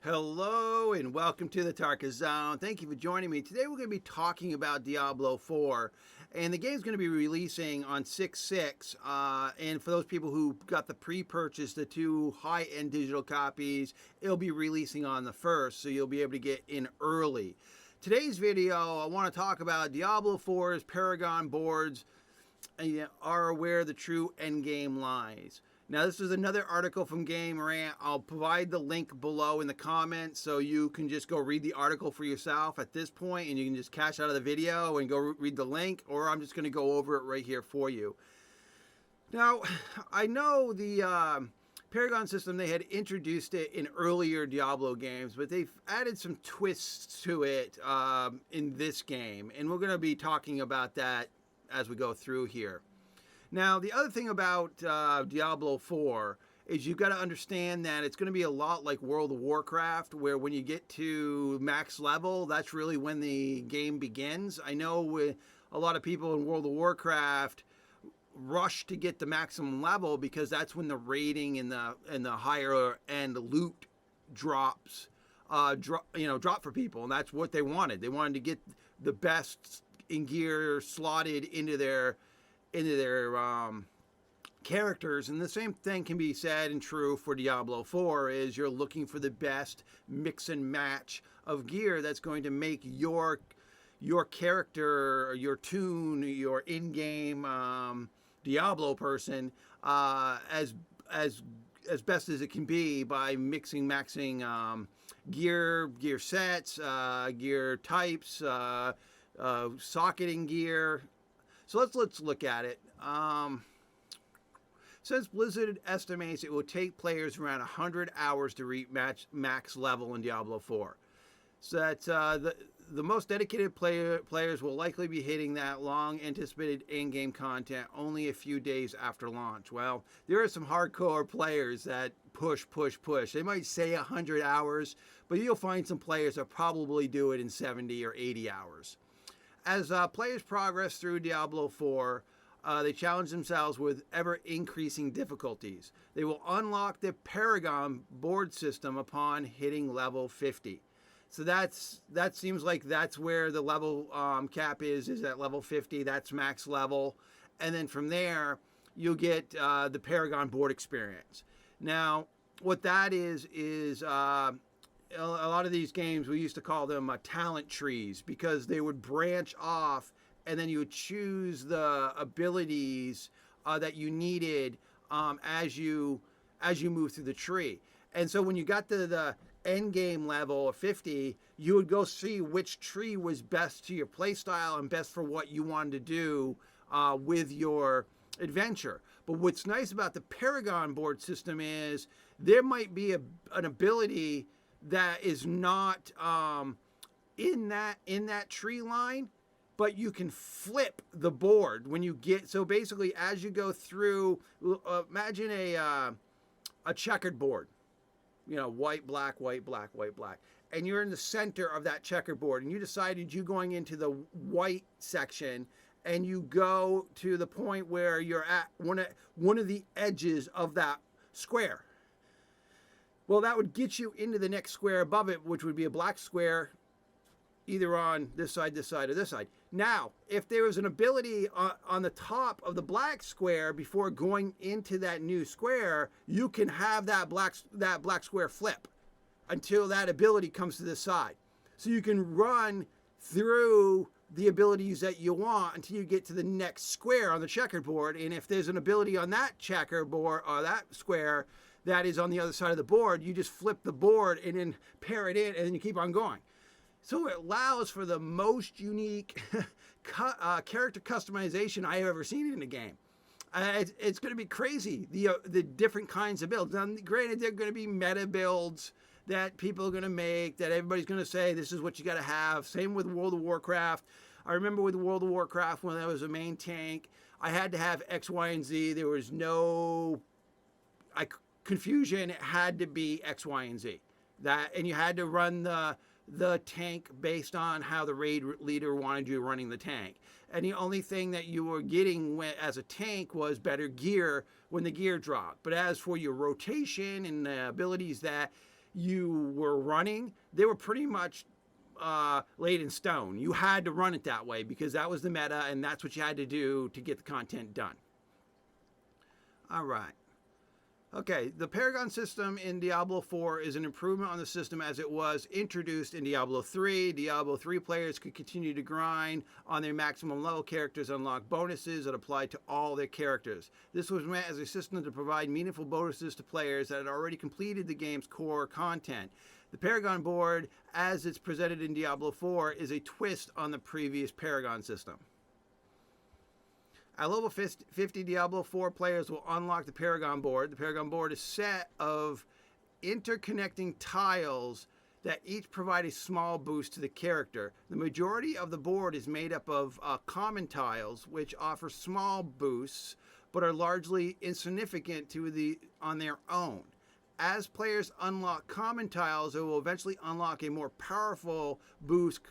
Hello and welcome to the Tarka Zone. Thank you for joining me. Today we're going to be talking about Diablo 4, and the game's going to be releasing on 6/6. And for those people who got the pre-purchase, the two high-end digital copies, it'll be releasing on the 1st, so you'll be able to get in early. Today's video, I want to talk about Diablo 4's Paragon boards are where the true endgame lies. Now, this is another article from Game Rant. I'll provide the link below in the comments so you can just go read the article for yourself at this point, and you can just cash out of the video and go read the link, or I'm just going to go over it right here for you. Now, I know the Paragon system, they had introduced it in earlier Diablo games, but they've added some twists to it in this game, and we're going to be talking about that as we go through here. Now, the other thing about Diablo 4 is you've got to understand that it's going to be a lot like World of Warcraft, where when you get to max level, that's really when the game begins. I know a lot of people in World of Warcraft rush to get the maximum level because that's when the rating and the higher end loot drops, drop for people, and that's what they wanted. They wanted to get the best in gear slotted into their characters, and the same thing can be said and true for Diablo 4. Is you're looking for the best mix and match of gear that's going to make your character, your toon, your in-game Diablo person as best as it can be by maxing gear sets, gear types, socketing gear. So let's look at it. Since Blizzard estimates it will take players around 100 hours to reach max level in Diablo 4. So that the most dedicated players will likely be hitting that long anticipated in-game content only a few days after launch. Well, there are some hardcore players that push. They might say 100 hours, but you'll find some players that probably do it in 70 or 80 hours. As players progress through Diablo 4, they challenge themselves with ever-increasing difficulties. They will unlock the Paragon board system upon hitting level 50. So that seems like that's where the level cap is at level 50. That's max level. And then from there, you'll get the Paragon board experience. Now, what that is a lot of these games, we used to call them talent trees, because they would branch off and then you would choose the abilities that you needed as you move through the tree. And so when you got to the end game level of 50, you would go see which tree was best to your playstyle and best for what you wanted to do with your adventure. But what's nice about the Paragon board system is there might be an ability that is not in that tree line, but you can flip the board when you get. So basically, as you go through, imagine a checkered board, white, black, white, black, white, black, and you're in the center of that checkerboard, and you decided you going into the white section, and you go to the point where you're at one of the edges of that square. Well, that would get you into the next square above it, which would be a black square, either on this side, or this side. Now, if there was an ability on the top of the black square before going into that new square, you can have that black square flip until that ability comes to this side. So you can run through the abilities that you want until you get to the next square on the checkerboard. And if there's an ability on that checkerboard or that square that is on the other side of the board, you just flip the board and then pair it in, and then you keep on going. So it allows for the most unique character customization I have ever seen in a game. It's going to be crazy, the different kinds of builds. Now, granted, they're going to be meta builds that people are going to make, that everybody's going to say, this is what you got to have. Same with World of Warcraft. I remember with World of Warcraft, when I was a main tank, I had to have X, Y, and Z. There was no confusion. It had to be X, Y, and Z. And you had to run the tank based on how the raid leader wanted you running the tank. And the only thing that you were getting as a tank was better gear when the gear dropped. But as for your rotation and the abilities that you were running, they were pretty much laid in stone. You had to run it that way because that was the meta and that's what you had to do to get the content done. All right. Okay, the Paragon system in Diablo 4 is an improvement on the system as it was introduced in Diablo 3. Diablo 3 players could continue to grind on their maximum level characters, unlock bonuses that applied to all their characters. This was meant as a system to provide meaningful bonuses to players that had already completed the game's core content. The Paragon board, as it's presented in Diablo 4, is a twist on the previous Paragon system. At level 50, Diablo 4 players will unlock the Paragon board. The Paragon board is a set of interconnecting tiles that each provide a small boost to the character. The majority of the board is made up of common tiles, which offer small boosts, but are largely insignificant on their own. As players unlock common tiles, they will eventually unlock a more powerful boost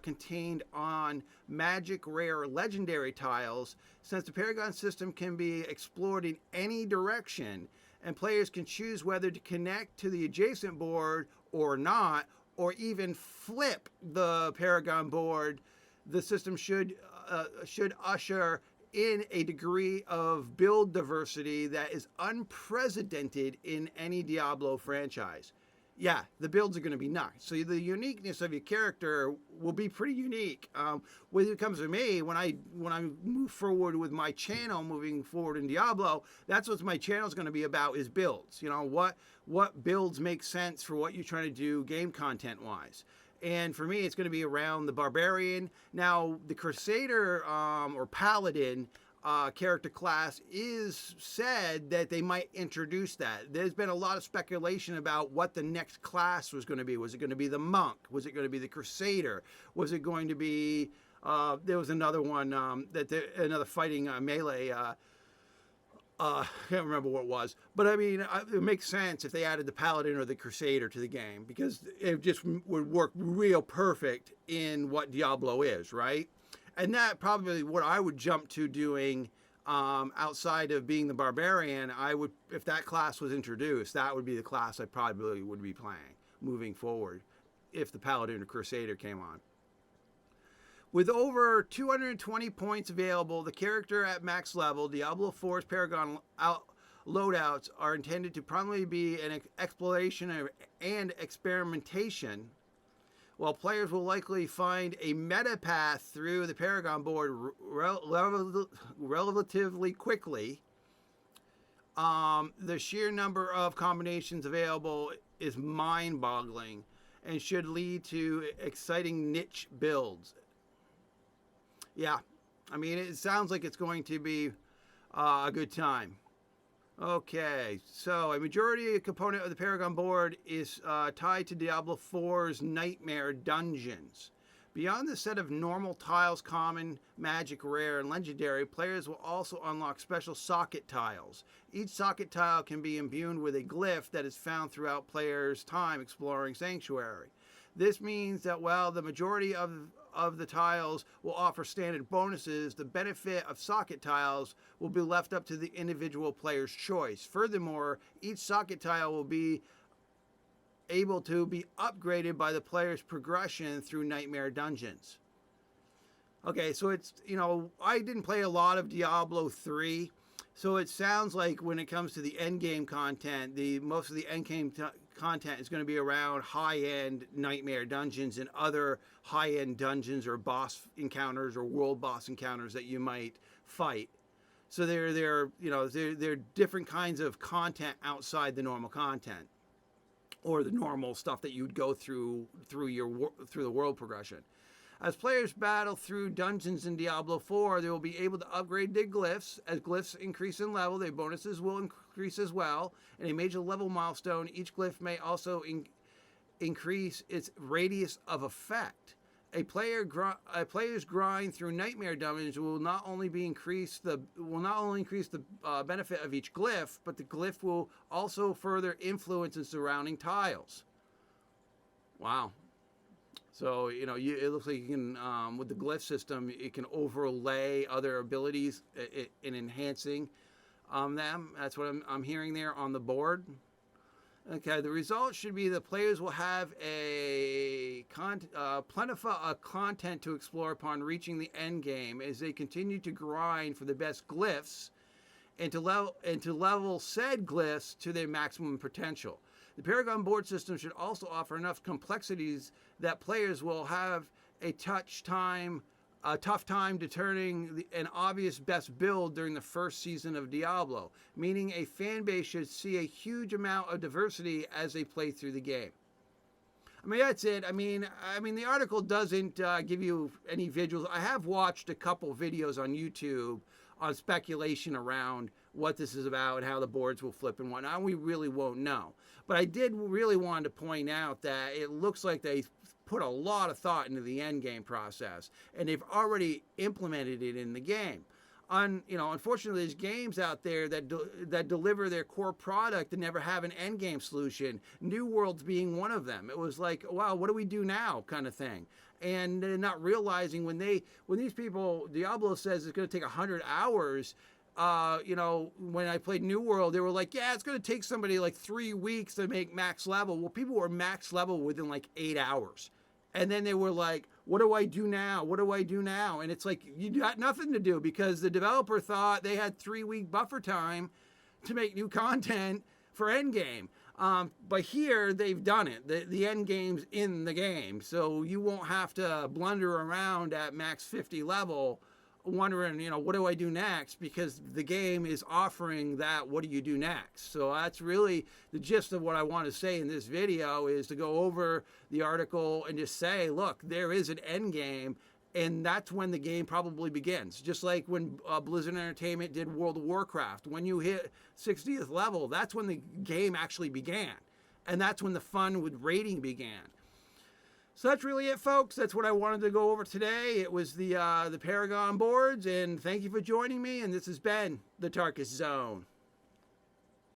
contained on magic, rare, legendary tiles. Since the Paragon system can be explored in any direction, and players can choose whether to connect to the adjacent board or not, or even flip the Paragon board, the system should usher in a degree of build diversity that is unprecedented in any Diablo franchise. Yeah, the builds are going to be nice. So the uniqueness of your character will be pretty unique. When it comes to me, when I move forward with my channel, moving forward in Diablo, that's what my channel is going to be about, is builds. You know, what builds make sense for what you're trying to do game content wise. And for me, it's going to be around the Barbarian. Now, the Crusader or Paladin character class is said that they might introduce that. There's been a lot of speculation about what the next class was going to be. Was it going to be the Monk? Was it going to be the Crusader? Was it going to be, there was another one, another fighting melee, I can't remember what it was, but I mean, it makes sense if they added the Paladin or the Crusader to the game because it just would work real perfect in what Diablo is, right? And that probably what I would jump to doing outside of being the Barbarian. I would, if that class was introduced, that would be the class I probably would be playing moving forward if the Paladin or Crusader came on. With over 220 points available, the character at max level, Diablo 4's Paragon loadouts are intended to primarily be an exploration and experimentation, while players will likely find a meta path through the Paragon board relatively quickly. The sheer number of combinations available is mind-boggling and should lead to exciting niche builds. Yeah, I mean, it sounds like it's going to be a good time. Okay, so a majority component of the Paragon board is tied to Diablo 4's Nightmare Dungeons. Beyond the set of normal tiles, common, magic, rare, and legendary, players will also unlock special socket tiles. Each socket tile can be imbued with a glyph that is found throughout players' time exploring Sanctuary. This means that while the majority of the tiles will offer standard bonuses, the benefit of socket tiles will be left up to the individual player's choice. Furthermore, each socket tile will be able to be upgraded by the player's progression through Nightmare Dungeons. Okay, so it's, you know, I didn't play a lot of Diablo 3, so it sounds like when it comes to the endgame content, most of the endgame content is going to be around high-end Nightmare Dungeons and other high-end dungeons or boss encounters or world boss encounters that you might fight. So they're different kinds of content outside the normal content or the normal stuff that you'd go through the world progression. As players battle through dungeons in Diablo 4, they will be able to upgrade their glyphs. As glyphs increase in level, their bonuses will increase as well. And a major level milestone, each glyph may also increase its radius of effect. A player's grind through Nightmare Dungeons will not only increase the benefit of each glyph, but the glyph will also further influence the surrounding tiles. Wow. So, you know, it looks like you can, with the glyph system, it can overlay other abilities in enhancing them. That's what I'm hearing there on the board. Okay, the result should be the players will have a plentiful content to explore upon reaching the end game as they continue to grind for the best glyphs and to level said glyphs to their maximum potential. The Paragon board system should also offer enough complexities that players will have a tough time determining an obvious best build during the first season of Diablo, meaning a fan base should see a huge amount of diversity as they play through the game. I mean, that's it. I mean, the article doesn't give you any visuals. I have watched a couple videos on YouTube on speculation around what this is about and how the boards will flip and whatnot. We really won't know. But I did really want to point out that it looks like they put a lot of thought into the end game process, and they've already implemented it in the game. Unfortunately, there's games out there that deliver their core product and never have an end game solution. New Worlds being one of them. It was like, wow, what do we do now, kind of thing. And they're not realizing when these people, Diablo says it's going to take 100 hours. When I played New World, they were like, yeah, it's going to take somebody like 3 weeks to make max level. Well, people were max level within like 8 hours. And then they were like, what do I do now? What do I do now? And it's like, you got nothing to do because the developer thought they had 3-week buffer time to make new content for Endgame. But here they've done it. The end game's in the game. So you won't have to blunder around at max 50 level wondering, what do I do next? Because the game is offering that, what do you do next? So that's really the gist of what I want to say in this video, is to go over the article and just say, look, there is an end game, and that's when the game probably begins. Just like when Blizzard Entertainment did World of Warcraft. When you hit 60th level, that's when the game actually began. And that's when the fun with raiding began. So that's really it, folks. That's what I wanted to go over today. It was the Paragon boards, and thank you for joining me. And this has been the Tarkus Zone.